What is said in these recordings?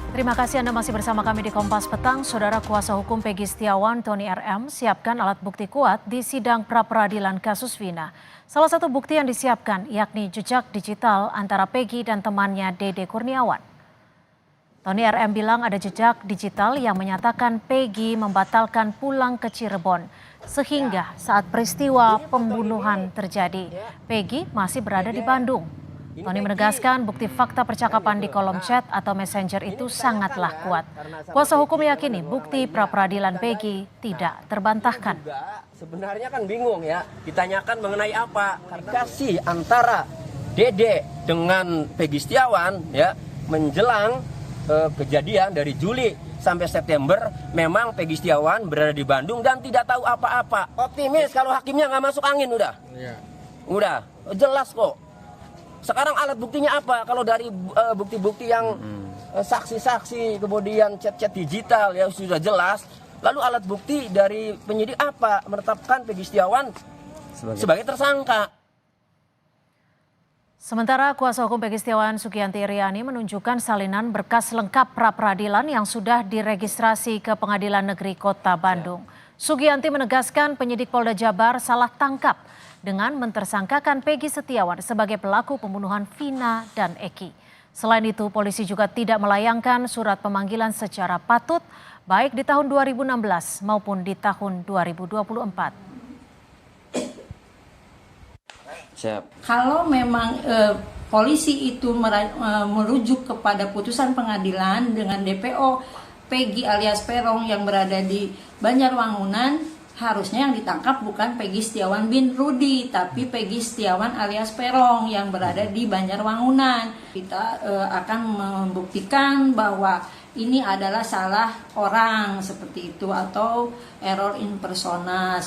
Terima kasih Anda masih bersama kami di Kompas Petang. Saudara kuasa hukum Peggy Setiawan, Tony RM, siapkan alat bukti kuat di sidang pra-peradilan kasus Vina. Salah satu bukti yang disiapkan yakni jejak digital antara Peggy dan temannya Dede Kurniawan. Tony RM bilang ada jejak digital yang menyatakan Peggy membatalkan pulang ke Cirebon. Sehingga saat peristiwa pembunuhan terjadi, Peggy masih berada di Bandung. Tony menegaskan bukti fakta percakapan di kolom chat atau messenger itu sangatlah kuat. Kuasa hukum meyakini bukti pra-peradilan Peggy tidak terbantahkan. Sebenarnya kan bingung ya, ditanyakan mengenai apa? Kasih antara Dede dengan Peggy Setiawan ya menjelang kejadian dari Juli sampai September memang Peggy Setiawan berada di Bandung dan tidak tahu apa-apa. Optimis kalau hakimnya nggak masuk angin udah. Udah jelas kok. Sekarang alat buktinya apa? Kalau dari bukti-bukti yang saksi-saksi, kemudian chat-chat digital ya sudah jelas. Lalu alat bukti dari penyidik apa? Menetapkan Peggy Setiawan sebagai tersangka. Sementara kuasa hukum Peggy Setiawan Sugianti Riani menunjukkan salinan berkas lengkap pra-peradilan yang sudah diregistrasi ke Pengadilan Negeri Kota Bandung. Sugianti menegaskan penyidik Polda Jabar salah tangkap dengan mentersangkakan Peggy Setiawan sebagai pelaku pembunuhan Vina dan Eki. Selain itu, polisi juga tidak melayangkan surat pemanggilan secara patut baik di tahun 2016 maupun di tahun 2024. Siap. Kalau memang polisi itu merujuk kepada putusan pengadilan dengan DPO Peggy alias Peron yang berada di Banjarwangunan, harusnya yang ditangkap bukan Peggy Setiawan bin Rudi, tapi Peggy Setiawan alias Peron yang berada di Banjarwangunan. Kita akan membuktikan bahwa ini adalah salah orang seperti itu atau error in persona.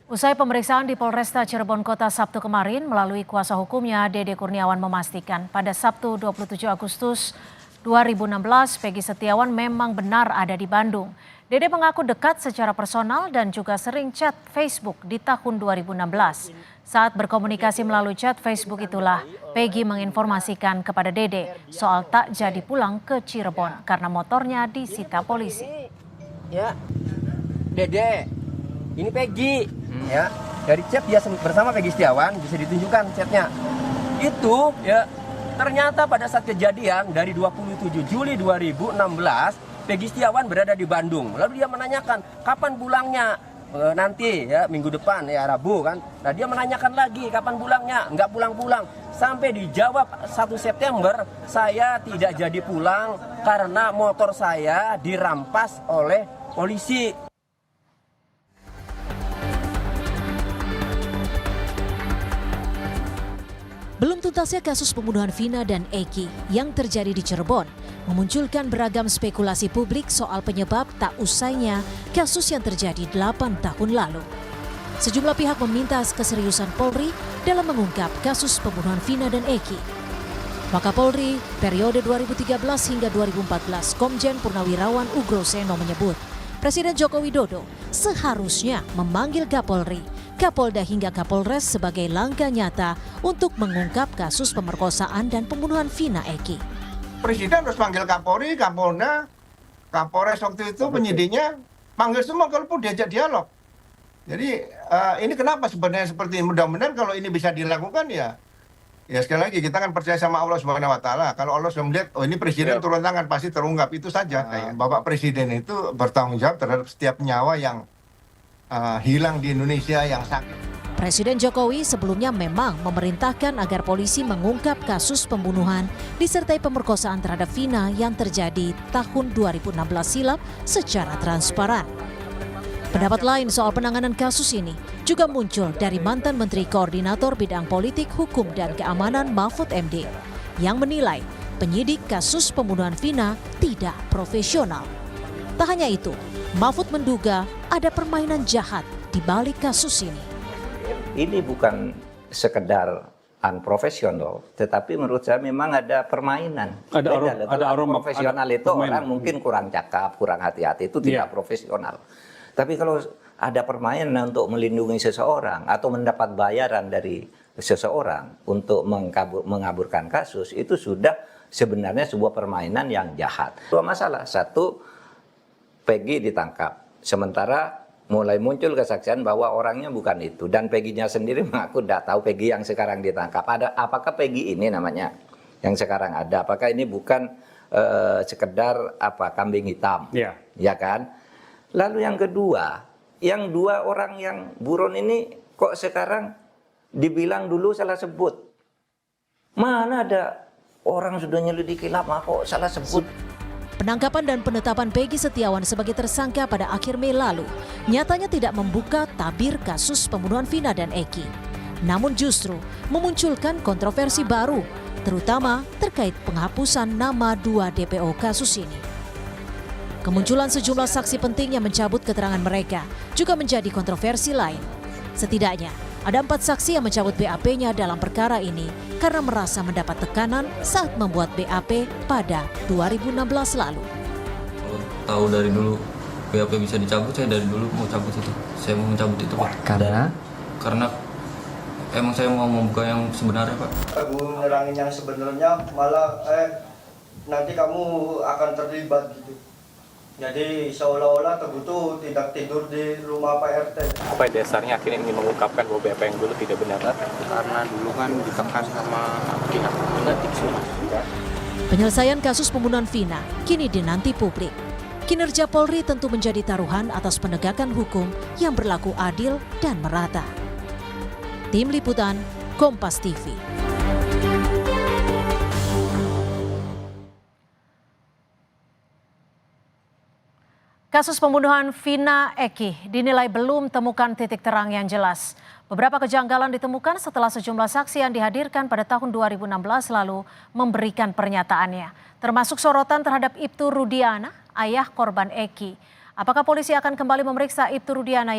Usai pemeriksaan di Polresta Cirebon Kota Sabtu kemarin, melalui kuasa hukumnya Dede Kurniawan memastikan pada Sabtu 27 Agustus 2016 Peggy Setiawan memang benar ada di Bandung. Dede mengaku dekat secara personal dan juga sering chat Facebook di tahun 2016. Saat berkomunikasi melalui chat Facebook itulah Peggy menginformasikan kepada Dede soal tak jadi pulang ke Cirebon karena motornya disita polisi. Ya, Dede, ini Peggy. Ya, dari chat dia bersama Peggy Setiawan bisa ditunjukkan chatnya. Itu ya ternyata pada saat kejadian dari 27 Juli 2016 Peggy Setiawan berada di Bandung. Lalu dia menanyakan kapan pulangnya nanti ya minggu depan ya Rabu kan. Nah dia menanyakan lagi kapan pulangnya, nggak pulang-pulang. Sampai dijawab 1 September saya tidak jadi pulang karena motor saya dirampas oleh polisi. Belum tuntasnya kasus pembunuhan Vina dan Eki yang terjadi di Cirebon memunculkan beragam spekulasi publik soal penyebab tak usainya kasus yang terjadi 8 tahun lalu. Sejumlah pihak meminta keseriusan Polri dalam mengungkap kasus pembunuhan Vina dan Eki. Wakapolri periode 2013 hingga 2014 Komjen Purnawirawan Ugro Seno menyebut Presiden Joko Widodo seharusnya memanggil Kapolri, Kapolda hingga Kapolres sebagai langkah nyata untuk mengungkap kasus pemerkosaan dan pembunuhan Vina Eki. Presiden harus panggil Kapolri, Kapolda, Kapolres waktu itu penyidiknya panggil semua kalaupun diajak dialog. Jadi ini kenapa sebenarnya seperti ini? Mudah-mudahan kalau ini bisa dilakukan ya sekali lagi kita kan percaya sama Allah Subhanahu Wa Taala. Kalau Allah sudah melihat oh ini presiden turun tangan pasti terungkap itu saja. Bapak Presiden itu bertanggung jawab terhadap setiap nyawa yang hilang di Indonesia yang sakit. Presiden Jokowi sebelumnya memang memerintahkan agar polisi mengungkap kasus pembunuhan disertai pemerkosaan terhadap Vina yang terjadi tahun 2016 silam secara transparan. Pendapat lain soal penanganan kasus ini juga muncul dari mantan Menteri Koordinator Bidang Politik, Hukum, dan Keamanan Mahfud MD yang menilai penyidik kasus pembunuhan Vina tidak profesional. Tak hanya itu, Mahfud menduga ada permainan jahat di balik kasus ini. Ini bukan sekedar unprofesional, tetapi menurut saya memang ada permainan. Ada aroma profesional itu permainan. Orang mungkin kurang cakap, kurang hati-hati itu tidak profesional. Tapi kalau ada permainan untuk melindungi seseorang atau mendapat bayaran dari seseorang untuk mengaburkan kasus, itu sudah sebenarnya sebuah permainan yang jahat. Dua masalah. Satu, Peggy ditangkap. Sementara mulai muncul kesaksian bahwa orangnya bukan itu. Dan Peggy-nya sendiri mengaku tidak tahu Peggy yang sekarang ditangkap. Apakah Peggy ini namanya yang sekarang ada? Apakah ini bukan sekedar kambing hitam? Ya kan? Lalu yang kedua, yang dua orang yang buron ini kok sekarang dibilang dulu salah sebut. Mana ada orang sudah nyelidiki lama kok salah sebut. Penangkapan dan penetapan Peggy Setiawan sebagai tersangka pada akhir Mei lalu nyatanya tidak membuka tabir kasus pembunuhan Vina dan Eki. Namun justru memunculkan kontroversi baru, terutama terkait penghapusan nama 2 DPO kasus ini. Kemunculan sejumlah saksi penting yang mencabut keterangan mereka juga menjadi kontroversi lain. Setidaknya ada 4 saksi yang mencabut BAP-nya dalam perkara ini karena merasa mendapat tekanan saat membuat BAP pada 2016 lalu. Kalau tahu dari dulu BAP bisa dicabut, saya dari dulu mau cabut itu. Saya mau mencabut itu, Pak. Karena emang saya mau membuka yang sebenarnya, Pak. Aku nerangin yang sebenarnya malah nanti kamu akan terlibat gitu. Jadi seolah-olah Teguh tidak tidur di rumah Pak RT. Apa dasarnya akhirnya ingin mengungkapkan bahwa BAP yang dulu tidak benar? Karena dulu kan ditekan sama pihak politik semua. Penyelesaian kasus pembunuhan Vina kini dinanti publik. Kinerja Polri tentu menjadi taruhan atas penegakan hukum yang berlaku adil dan merata. Tim Liputan, Kompas TV. Kasus pembunuhan Vina Eki dinilai belum temukan titik terang yang jelas. Beberapa kejanggalan ditemukan setelah sejumlah saksi yang dihadirkan pada tahun 2016 lalu memberikan pernyataannya. Termasuk sorotan terhadap Ibtu Rudiana, ayah korban Eki. Apakah polisi akan kembali memeriksa Ibtu Rudiana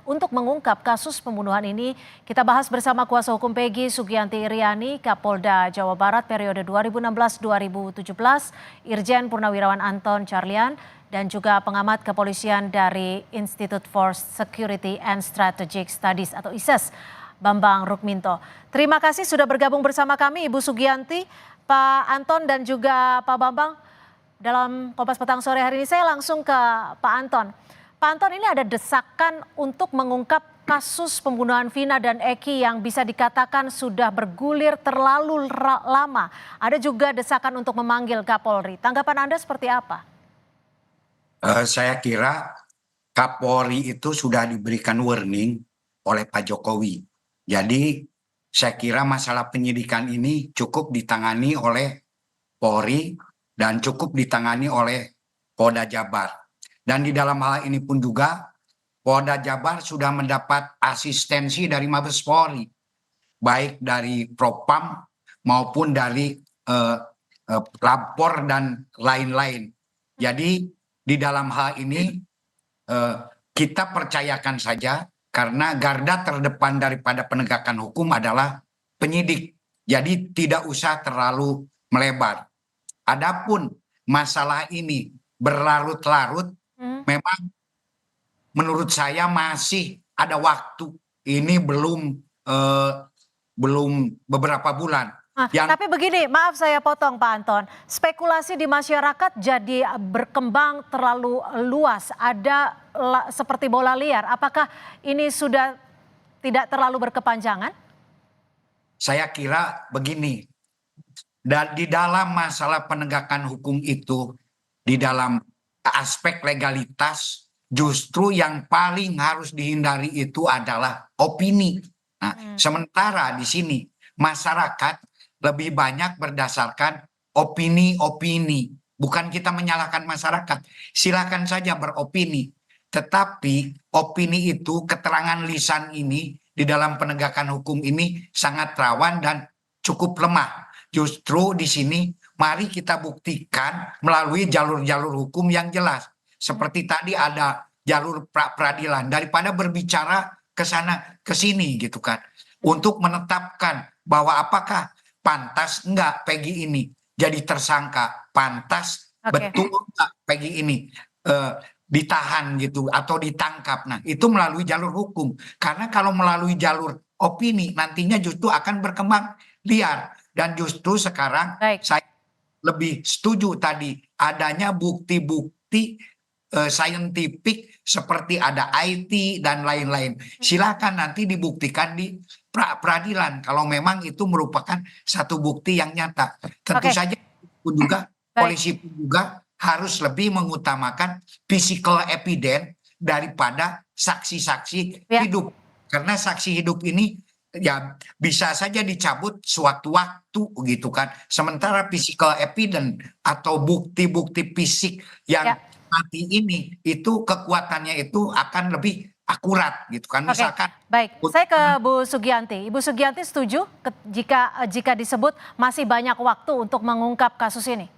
untuk mengungkap kasus pembunuhan ini? Kita bahas bersama kuasa hukum Peggy, Sugianti Iriani, Kapolda Jawa Barat periode 2016-2017, Irjen Purnawirawan Anton Carlian, dan juga pengamat kepolisian dari Institute for Security and Strategic Studies atau ISES, Bambang Rukminto. Terima kasih sudah bergabung bersama kami Ibu Sugianti, Pak Anton dan juga Pak Bambang dalam Kompas Petang sore hari ini. Saya langsung ke Pak Anton. Pak Anton, ini ada desakan untuk mengungkap kasus pembunuhan Vina dan Eki yang bisa dikatakan sudah bergulir terlalu lama. Ada juga desakan untuk memanggil Kapolri. Tanggapan Anda seperti apa? Saya kira Kapolri itu sudah diberikan warning oleh Pak Jokowi. Jadi saya kira masalah penyidikan ini cukup ditangani oleh Polri dan cukup ditangani oleh Polda Jabar. Dan di dalam hal ini pun juga Polda Jabar sudah mendapat asistensi dari Mabes Polri, baik dari Propam maupun dari lapor dan lain-lain. Jadi di dalam hal ini kita percayakan saja karena garda terdepan daripada penegakan hukum adalah penyidik. Jadi tidak usah terlalu melebar. Adapun masalah ini berlarut-larut, memang menurut saya masih ada waktu. Ini belum beberapa bulan. Tapi begini, maaf saya potong Pak Anton. Spekulasi di masyarakat jadi berkembang terlalu luas. Ada seperti bola liar. Apakah ini sudah tidak terlalu berkepanjangan? Saya kira begini. Dan di dalam masalah penegakan hukum itu, di dalam aspek legalitas, justru yang paling harus dihindari itu adalah opini. Nah, sementara di sini masyarakat lebih banyak berdasarkan opini-opini. Bukan kita menyalahkan masyarakat. Silakan saja beropini. Tetapi opini itu, keterangan lisan ini di dalam penegakan hukum ini sangat rawan dan cukup lemah. Justru di sini mari kita buktikan melalui jalur-jalur hukum yang jelas. Seperti tadi ada jalur pra-peradilan. Daripada berbicara ke sana ke sini gitu kan. Untuk menetapkan bahwa apakah pantas enggak Peggy ini jadi tersangka, pantas betul enggak Peggy ini ditahan gitu atau ditangkap. Nah itu melalui jalur hukum, karena kalau melalui jalur opini nantinya justru akan berkembang liar. Dan justru sekarang saya lebih setuju tadi adanya bukti-bukti saintifik seperti ada IT dan lain-lain. Silakan nanti dibuktikan di peradilan kalau memang itu merupakan satu bukti yang nyata. Tentu saja pun juga polisi pun juga harus lebih mengutamakan physical evidence daripada saksi-saksi hidup. Karena saksi hidup ini ya bisa saja dicabut sewaktu-waktu gitu kan. Sementara physical evidence atau bukti-bukti fisik yang mati ini itu kekuatannya itu akan lebih akurat gitu kan. Misalkan baik, saya ke Bu Sugianti. Ibu Sugianti setuju jika disebut masih banyak waktu untuk mengungkap kasus ini?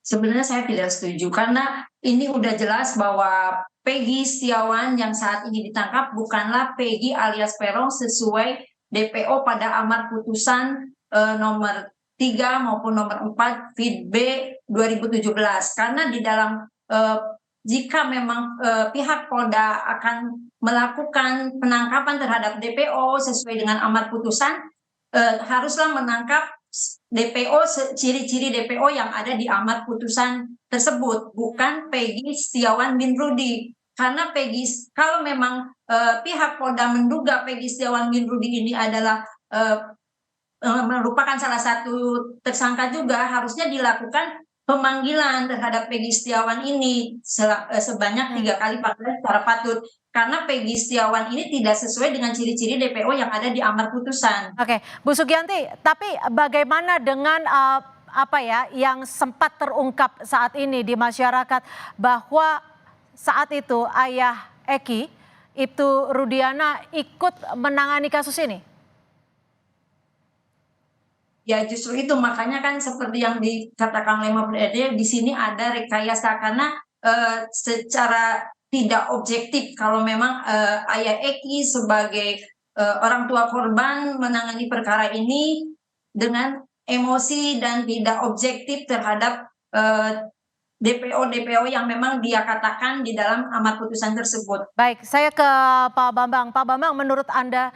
Sebenarnya saya tidak setuju karena ini udah jelas bahwa Peggy Setiawan yang saat ini ditangkap bukanlah Peggy alias Peron sesuai DPO pada amar putusan nomor 3 maupun nomor 4 Feed B 2017. Karena di dalam jika memang pihak Polda akan melakukan penangkapan terhadap DPO sesuai dengan amar putusan, haruslah menangkap DPO, ciri-ciri DPO yang ada di amar putusan tersebut, bukan Peggy Setiawan bin Rudi. Karena Peggy, kalau memang pihak Polda menduga Peggy Setiawan bin Rudi ini adalah merupakan salah satu tersangka juga, harusnya dilakukan pemanggilan terhadap Peggy Setiawan ini sebanyak 3 kali panggilan secara patut. Karena Peggy Setiawan ini tidak sesuai dengan ciri-ciri DPO yang ada di amar putusan. Oke, Bu Sugianti, tapi bagaimana dengan yang sempat terungkap saat ini di masyarakat bahwa saat itu ayah Eki, Ibtu Rudiana ikut menangani kasus ini? Ya justru itu makanya kan seperti yang dikatakan oleh Mahfud MD, di sini ada rekayasa karena secara tidak objektif kalau memang ayah Eki sebagai orang tua korban menangani perkara ini dengan emosi dan tidak objektif terhadap DPO yang memang dia katakan di dalam amar putusan tersebut. Baik, saya ke Pak Bambang. Pak Bambang, menurut Anda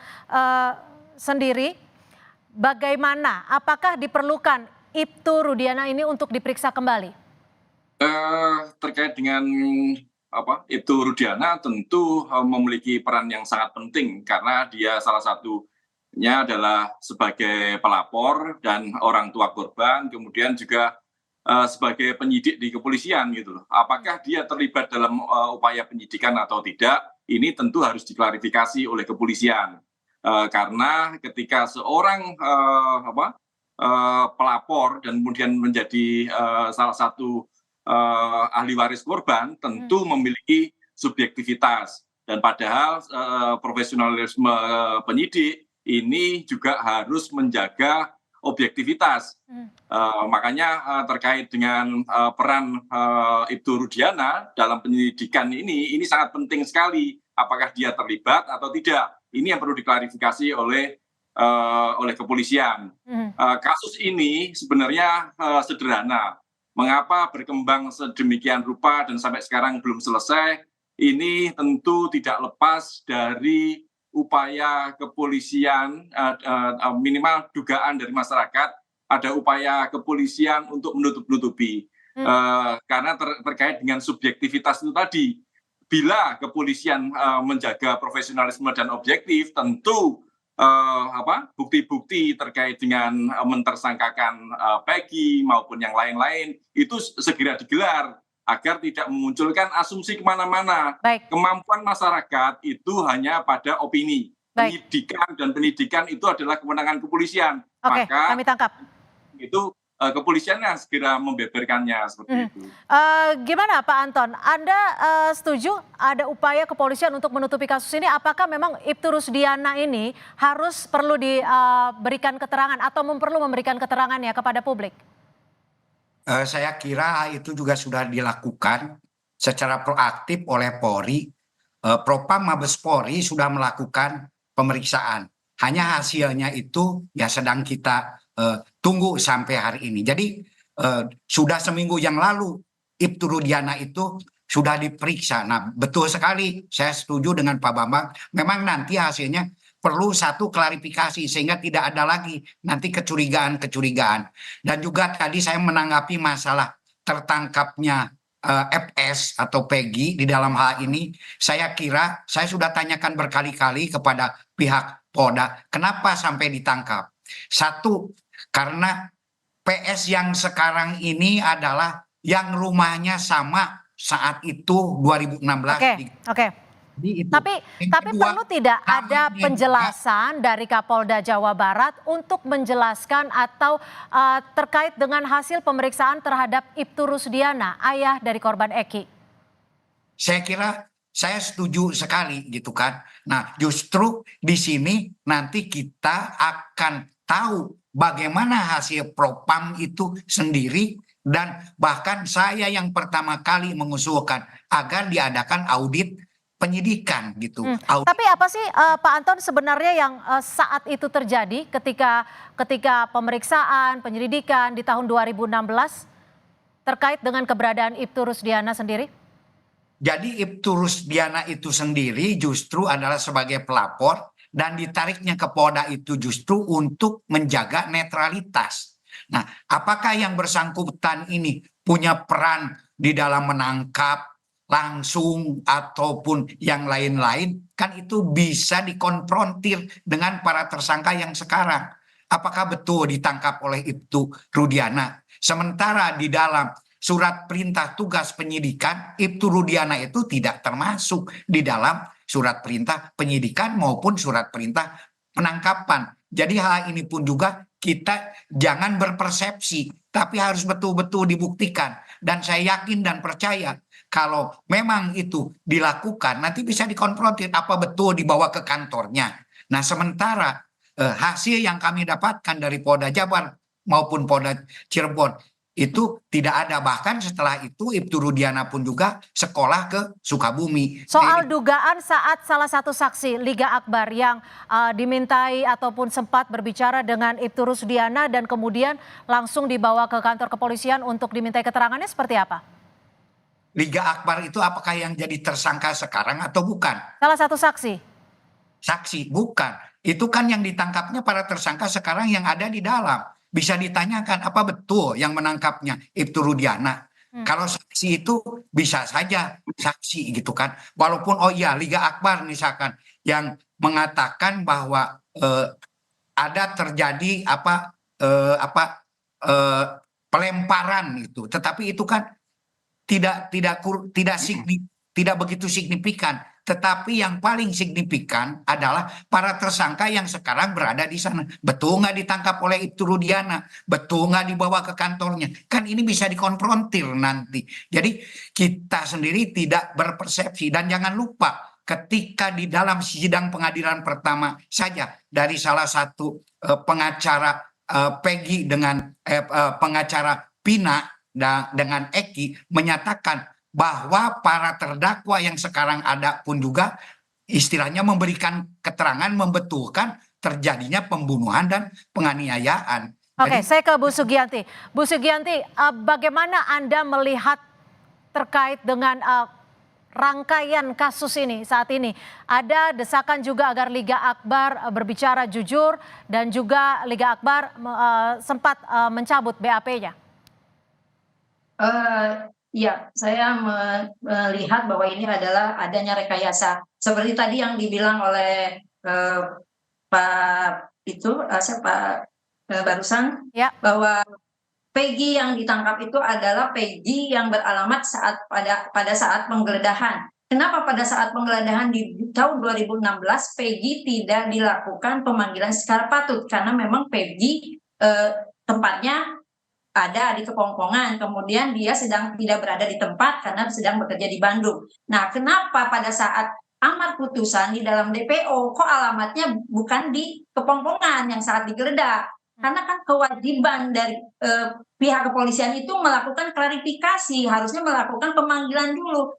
sendiri, bagaimana? Apakah diperlukan Ibtu Rudiana ini untuk diperiksa kembali? Terkait dengan Ibtu Rudiana tentu memiliki peran yang sangat penting karena dia salah satunya adalah sebagai pelapor dan orang tua korban, kemudian juga sebagai penyidik di kepolisian gitu loh. Apakah dia terlibat dalam upaya penyidikan atau tidak? Ini tentu harus diklarifikasi oleh kepolisian. Karena ketika seorang pelapor dan kemudian menjadi salah satu ahli waris korban tentu memiliki subjektivitas dan padahal profesionalisme penyidik ini juga harus menjaga objektivitas. Makanya terkait dengan peran Ibtu Rudiana dalam penyidikan ini sangat penting sekali. Apakah dia terlibat atau tidak? Ini yang perlu diklarifikasi oleh kepolisian. Kasus ini sebenarnya sederhana. Mengapa berkembang sedemikian rupa dan sampai sekarang belum selesai? Ini tentu tidak lepas dari upaya kepolisian, minimal dugaan dari masyarakat, ada upaya kepolisian untuk menutup-nutupi. Karena terkait dengan subjektivitas itu tadi. Bila kepolisian menjaga profesionalisme dan objektif, tentu bukti-bukti terkait dengan mentersangkakan Peggy maupun yang lain-lain itu segera digelar agar tidak memunculkan asumsi kemana-mana. Kemampuan masyarakat itu hanya pada opini. Penyidikan itu adalah kewenangan kepolisian. Maka kami tangkap. Itu kepolisian yang segera membeberkannya seperti itu. Gimana Pak Anton? Anda setuju ada upaya kepolisian untuk menutupi kasus ini? Apakah memang Ibtu Rudiana ini perlu diberikan keterangan atau perlu memberikan keterangannya kepada publik? Saya kira itu juga sudah dilakukan secara proaktif oleh Polri. Propam Mabes Polri sudah melakukan pemeriksaan. Hanya hasilnya itu ya sedang kita tunggu sampai hari ini. Jadi sudah seminggu yang lalu Ibtu Rudiana itu sudah diperiksa. Nah betul sekali, saya setuju dengan Pak Bambang. Memang nanti hasilnya perlu satu klarifikasi sehingga tidak ada lagi nanti kecurigaan-kecurigaan. Dan juga tadi saya menanggapi masalah tertangkapnya FS atau Peggy di dalam hal ini, saya kira saya sudah tanyakan berkali-kali kepada pihak Polda, kenapa sampai ditangkap? Satu, karena PS yang sekarang ini adalah yang rumahnya sama saat itu 2016. Oke. Tapi perlu tidak ada penjelasan dari Kapolda Jawa Barat untuk menjelaskan atau terkait dengan hasil pemeriksaan terhadap Ibtu Rusdiana, ayah dari korban Eki? Saya kira saya setuju sekali gitu kan. Nah, justru di sini nanti kita akan tahu bagaimana hasil propam itu sendiri, dan bahkan saya yang pertama kali mengusulkan agar diadakan audit penyidikan gitu. Tapi apa sih Pak Anton sebenarnya yang saat itu terjadi ketika pemeriksaan, penyelidikan di tahun 2016 terkait dengan keberadaan Ibtu Rusdiana sendiri? Jadi Ibtu Rusdiana itu sendiri justru adalah sebagai pelapor dan ditariknya ke Polda itu justru untuk menjaga netralitas. Nah, apakah yang bersangkutan ini punya peran di dalam menangkap langsung ataupun yang lain-lain, kan itu bisa dikonfrontir dengan para tersangka yang sekarang. Apakah betul ditangkap oleh Ibtu Rudiana? Sementara di dalam surat perintah tugas penyidikan, Ibtu Rudiana itu tidak termasuk di dalam surat perintah penyidikan maupun surat perintah penangkapan. Jadi hal ini pun juga kita jangan berpersepsi, tapi harus betul-betul dibuktikan. Dan saya yakin dan percaya kalau memang itu dilakukan, nanti bisa dikonfrontir apa betul dibawa ke kantornya. Nah, sementara hasil yang kami dapatkan dari Polda Jabar maupun Polda Cirebon itu tidak ada. Bahkan setelah itu Ibtu Rudiana pun juga sekolah ke Sukabumi. Soal dugaan saat salah satu saksi Liga Akbar yang dimintai ataupun sempat berbicara dengan Ibtu Rusdiana dan kemudian langsung dibawa ke kantor kepolisian untuk dimintai keterangannya seperti apa? Liga Akbar itu apakah yang jadi tersangka sekarang atau bukan? Salah satu saksi. Saksi, bukan. Itu kan yang ditangkapnya para tersangka sekarang yang ada di dalam. Bisa ditanyakan apa betul yang menangkapnya Ibtu Rudiana. Kalau saksi itu bisa saja saksi gitu kan. Walaupun oh iya Liga Akbar misalkan yang mengatakan bahwa ada terjadi pelemparan itu. Tetapi itu kan tidak begitu signifikan, tetapi yang paling signifikan adalah para tersangka yang sekarang berada di sana. Betul nggak ditangkap oleh Ibtu Rudiana? Betul nggak dibawa ke kantornya? Kan ini bisa dikonfrontir nanti. Jadi kita sendiri tidak berpersepsi, dan jangan lupa ketika di dalam sidang pengadilan pertama saja dari salah satu pengacara Peggy dengan pengacara Pina dengan Eki menyatakan bahwa para terdakwa yang sekarang ada pun juga istilahnya memberikan keterangan membetulkan terjadinya pembunuhan dan penganiayaan. Oke, saya ke Bu Sugianti. Bu Sugianti, bagaimana Anda melihat terkait dengan rangkaian kasus ini saat ini? Ada desakan juga agar Liga Akbar berbicara jujur dan juga Liga Akbar sempat mencabut BAP-nya. Ya, saya melihat bahwa ini adalah adanya rekayasa. Seperti tadi yang dibilang oleh Pak barusan, ya, bahwa Peggy yang ditangkap itu adalah Peggy yang beralamat pada saat penggeledahan. Kenapa pada saat penggeledahan di tahun 2016 Peggy tidak dilakukan pemanggilan secara patut? Karena memang Peggy tempatnya ada di Kepongpongan, kemudian dia sedang tidak berada di tempat karena sedang bekerja di Bandung. Nah, kenapa pada saat amar putusan di dalam DPO kok alamatnya bukan di Kepongpongan yang saat digeledah? Karena kan kewajiban dari pihak kepolisian itu melakukan klarifikasi, harusnya melakukan pemanggilan dulu.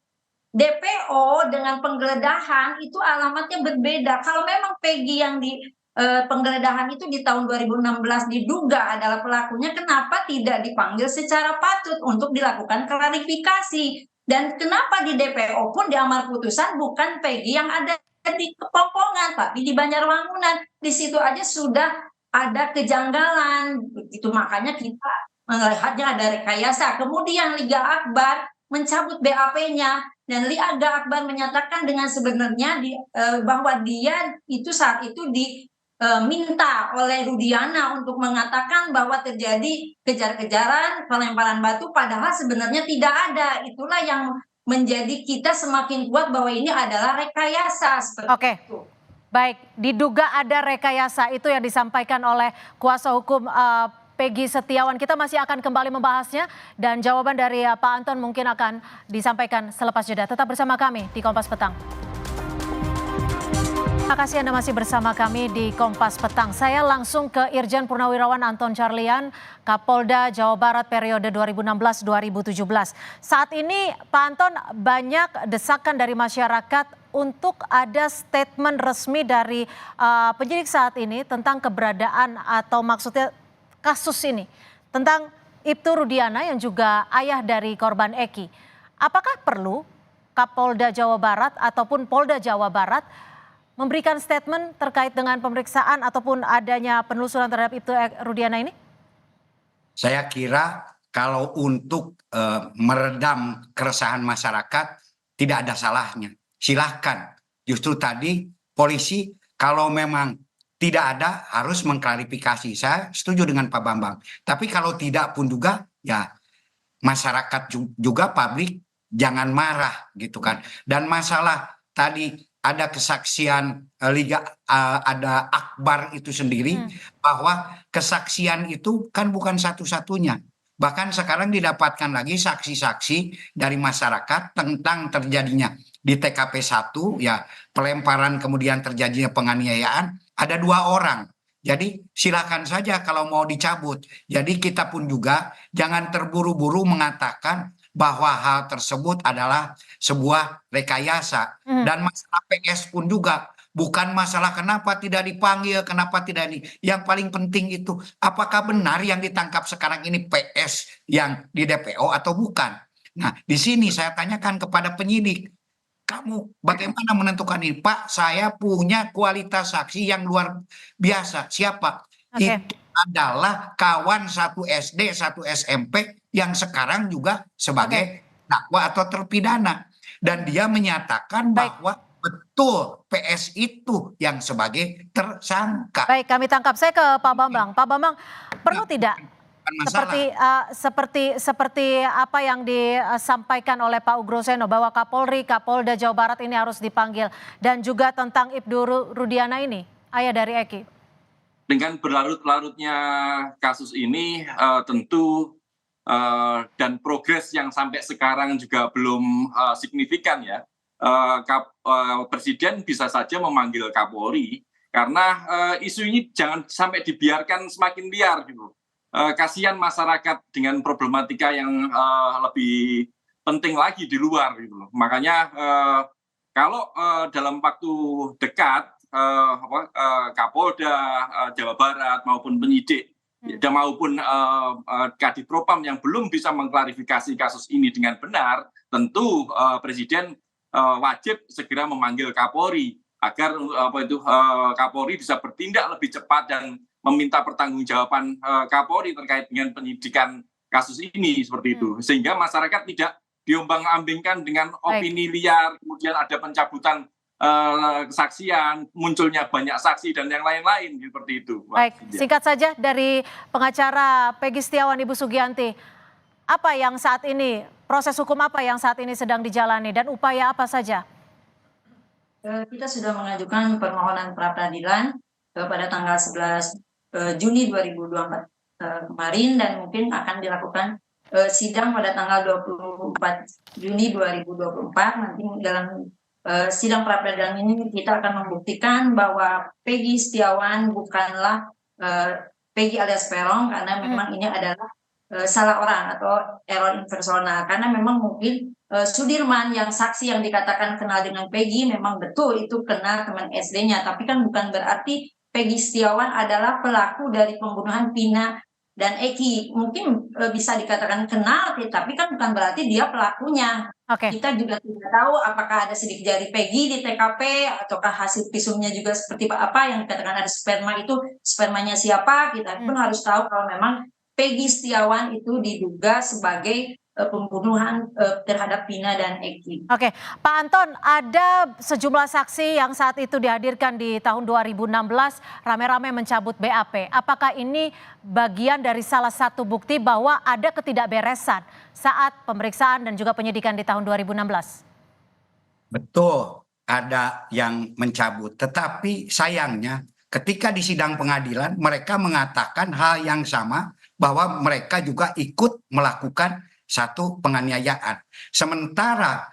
DPO dengan penggeledahan itu alamatnya berbeda. Kalau memang Peggy yang di penggeledahan itu di tahun 2016 diduga adalah pelakunya, kenapa tidak dipanggil secara patut untuk dilakukan klarifikasi? Dan kenapa di DPO pun di amar putusan bukan Peggy yang ada di Kepongpongan, tapi di Banjarwangunan. Di situ aja sudah ada kejanggalan. Itu makanya kita melihatnya ada rekayasa. Kemudian Liga Akbar mencabut BAP-nya dan Liga Akbar menyatakan dengan sebenarnya bahwa dia itu saat itu diminta oleh Rudiana untuk mengatakan bahwa terjadi kejar-kejaran, pelemparan batu, padahal sebenarnya tidak ada. Itulah yang menjadi kita semakin kuat bahwa ini adalah rekayasa. Oke. Baik, diduga ada rekayasa itu yang disampaikan oleh kuasa hukum Peggy Setiawan. Kita masih akan kembali membahasnya dan jawaban dari Pak Anton mungkin akan disampaikan selepas jeda. Tetap bersama kami di Kompas Petang. Terima kasih Anda masih bersama kami di Kompas Petang. Saya langsung ke Irjen Purnawirawan Anton Carlyan, Kapolda Jawa Barat periode 2016-2017. Saat ini Pak Anton, banyak desakan dari masyarakat untuk ada statement resmi dari penyidik saat ini tentang keberadaan atau maksudnya kasus ini, tentang Ibtu Rudiana yang juga ayah dari korban Eki. Apakah perlu Kapolda Jawa Barat ataupun Polda Jawa Barat memberikan statement terkait dengan pemeriksaan ataupun adanya penelusuran terhadap Ibtu Rudiana ini? Saya kira kalau untuk meredam keresahan masyarakat tidak ada salahnya. Silahkan. Justru tadi polisi kalau memang tidak ada harus mengklarifikasi. Saya setuju dengan Pak Bambang. Tapi kalau tidak pun juga ya masyarakat juga publik jangan marah gitu kan. Dan masalah tadi ada kesaksian ada Akbar itu sendiri bahwa kesaksian itu kan bukan satu-satunya. Bahkan sekarang didapatkan lagi saksi-saksi dari masyarakat tentang terjadinya di TKP 1 ya pelemparan kemudian terjadinya penganiayaan ada 2 orang. Jadi silakan saja kalau mau dicabut. Jadi kita pun juga jangan terburu-buru mengatakan bahwa hal tersebut adalah sebuah rekayasa. Dan masalah PS pun juga bukan masalah kenapa tidak dipanggil, kenapa tidak ini. Yang paling penting itu apakah benar yang ditangkap sekarang ini PS yang di DPO atau bukan. Nah di sini saya tanyakan kepada penyidik. Kamu bagaimana menentukan ini? Pak, saya punya kualitas saksi yang luar biasa. Siapa? Okay. Itu adalah kawan satu SD, satu SMP yang sekarang juga sebagai dakwa atau terpidana. Dan dia menyatakan bahwa betul PS itu yang sebagai tersangka. Baik, kami tangkap. Saya ke Pak Bambang. Pak Bambang, perlu tidak seperti apa yang disampaikan oleh Pak Ugroseno bahwa Kapolda Jawa Barat ini harus dipanggil, dan juga tentang Ibtu Rudiana ini, ayah dari Eki? Dengan berlarut-larutnya kasus ini tentu dan progres yang sampai sekarang juga belum signifikan ya. Presiden bisa saja memanggil Kapolri karena isu ini jangan sampai dibiarkan semakin liar gitu. Kasihan masyarakat dengan problematika yang lebih penting lagi di luar gitu. Makanya kalau dalam waktu dekat Kapolda Jawa Barat maupun penyidik dan maupun Kadipropam yang belum bisa mengklarifikasi kasus ini dengan benar, tentu Presiden wajib segera memanggil Kapolri agar Kapolri bisa bertindak lebih cepat dan meminta pertanggungjawaban Kapolri terkait dengan penyidikan kasus ini seperti itu, sehingga masyarakat tidak diombang-ambingkan dengan opini liar, kemudian ada pencabutan kesaksian, munculnya banyak saksi dan yang lain-lain seperti itu. Baik, singkat saja dari pengacara Peggy Setiawan, Ibu Sugianti, apa yang saat ini, proses hukum apa yang saat ini sedang dijalani dan upaya apa saja? Kita sudah mengajukan permohonan pra-peradilan pada tanggal 11 Juni 2024 kemarin, dan mungkin akan dilakukan sidang pada tanggal 24 Juni 2024. Nanti dalam sidang pra-peradilan ini kita akan membuktikan bahwa Peggy Setiawan bukanlah Peggy alias Peron, karena memang ini adalah salah orang atau error impersonal, karena memang mungkin Sudirman yang saksi yang dikatakan kenal dengan Peggy memang betul itu kenal teman SD-nya, tapi kan bukan berarti Peggy Setiawan adalah pelaku dari pembunuhan Vina dan Eki. Mungkin bisa dikatakan kenal, tapi kan bukan berarti dia pelakunya. Kita juga tidak tahu apakah ada sidik jari Peggy di TKP, ataukah hasil visumnya juga seperti apa yang dikatakan ada sperma itu, spermanya siapa. Kita pun harus tahu kalau memang Peggy Setiawan itu diduga sebagai pembunuhan terhadap Vina dan Eki. Oke, Pak Anton, ada sejumlah saksi yang saat itu dihadirkan di tahun 2016 rame-rame mencabut BAP. Apakah ini bagian dari salah satu bukti bahwa ada ketidakberesan saat pemeriksaan dan juga penyidikan di tahun 2016? Betul, ada yang mencabut. Tetapi sayangnya ketika di sidang pengadilan mereka mengatakan hal yang sama, bahwa mereka juga ikut melakukan satu penganiayaan. Sementara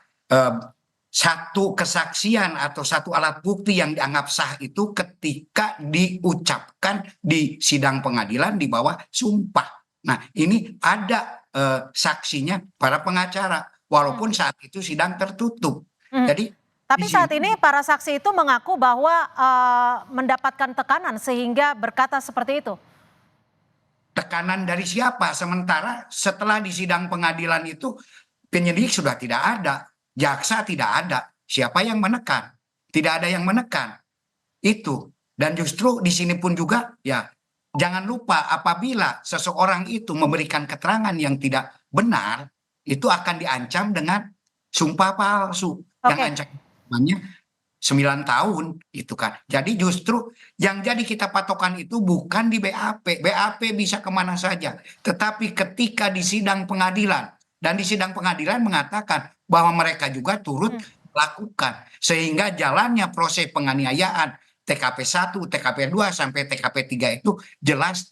satu kesaksian atau satu alat bukti yang dianggap sah itu ketika diucapkan di sidang pengadilan di bawah sumpah. Nah, ini ada saksinya para pengacara, walaupun saat itu sidang tertutup. Jadi tapi saat ini para saksi itu mengaku bahwa mendapatkan tekanan sehingga berkata seperti itu. Tekanan dari siapa? Sementara setelah di sidang pengadilan itu penyidik sudah tidak ada, jaksa tidak ada. Siapa yang menekan? Tidak ada yang menekan. Itu. Dan justru di sini pun juga ya jangan lupa apabila seseorang itu memberikan keterangan yang tidak benar, itu akan diancam dengan sumpah palsu. Yang ancamannya 9 tahun itu kan. Jadi justru yang jadi kita patokan itu bukan di BAP. BAP bisa kemana saja. Tetapi ketika di sidang pengadilan, dan di sidang pengadilan mengatakan bahwa mereka juga turut melakukan. Sehingga jalannya proses penganiayaan TKP 1, TKP 2 sampai TKP 3 itu jelas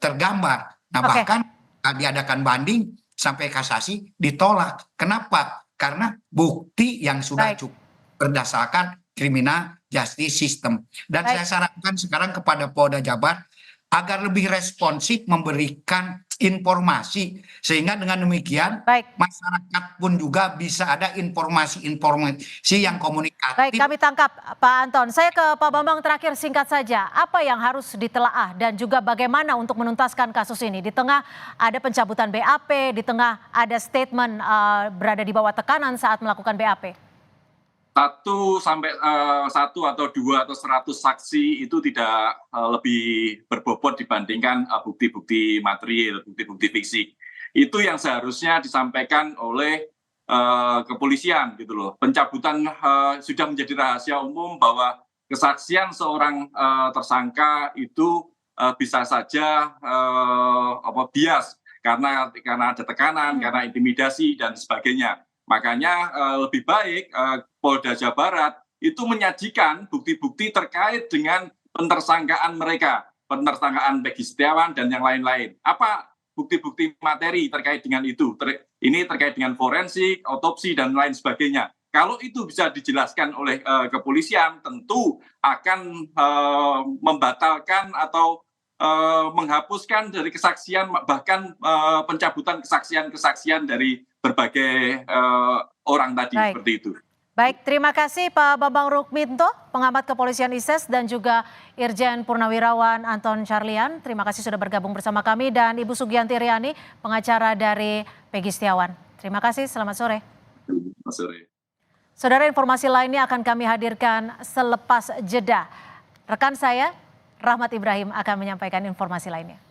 tergambar. Nah bahkan diadakan banding sampai kasasi ditolak. Kenapa? Karena bukti yang sudah cukup berdasarkan criminal justice system. Dan saya sarankan sekarang kepada Polda Jabar agar lebih responsif memberikan informasi. Sehingga dengan demikian masyarakat pun juga bisa ada informasi-informasi yang komunikatif. Baik, kami tangkap Pak Anton. Saya ke Pak Bambang terakhir singkat saja. Apa yang harus ditelaah dan juga bagaimana untuk menuntaskan kasus ini? Di tengah ada pencabutan BAP, di tengah ada statement berada di bawah tekanan saat melakukan BAP. 1 sampai 1 atau 2 atau 100 saksi itu tidak lebih berbobot dibandingkan bukti-bukti material, bukti-bukti fisik. Itu yang seharusnya disampaikan oleh kepolisian gitu loh. Pencabutan sudah menjadi rahasia umum bahwa kesaksian seorang tersangka itu bisa saja bias karena ada tekanan, karena intimidasi dan sebagainya. Makanya lebih baik Polda Jawa Barat itu menyajikan bukti-bukti terkait dengan pentersangkaan mereka, pentersangkaan Peggy Setiawan dan yang lain-lain. Apa bukti-bukti materi terkait dengan itu? Ini terkait dengan forensik, otopsi dan lain sebagainya. Kalau itu bisa dijelaskan oleh kepolisian, tentu akan membatalkan atau menghapuskan dari kesaksian, bahkan pencabutan kesaksian-kesaksian dari berbagai orang tadi. Seperti itu. Baik, terima kasih Pak Bambang Rukminto, pengamat kepolisian ISES, dan juga Irjen Purnawirawan Anton Carlian. Terima kasih sudah bergabung bersama kami, dan Ibu Sugianti Riani, pengacara dari Peggy Setiawan. Terima kasih, selamat sore. Selamat sore. Saudara, informasi lainnya akan kami hadirkan selepas jeda. Rekan saya, Rahmat Ibrahim, akan menyampaikan informasi lainnya.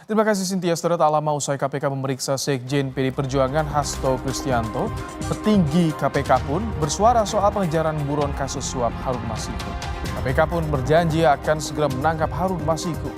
Terima kasih Cynthia. Saudara, tak lama usai KPK memeriksa Sekjen PD Perjuangan Hasto Kristianto, petinggi KPK pun bersuara soal pengejaran buron kasus suap Harun Masiku. KPK pun berjanji akan segera menangkap Harun Masiku.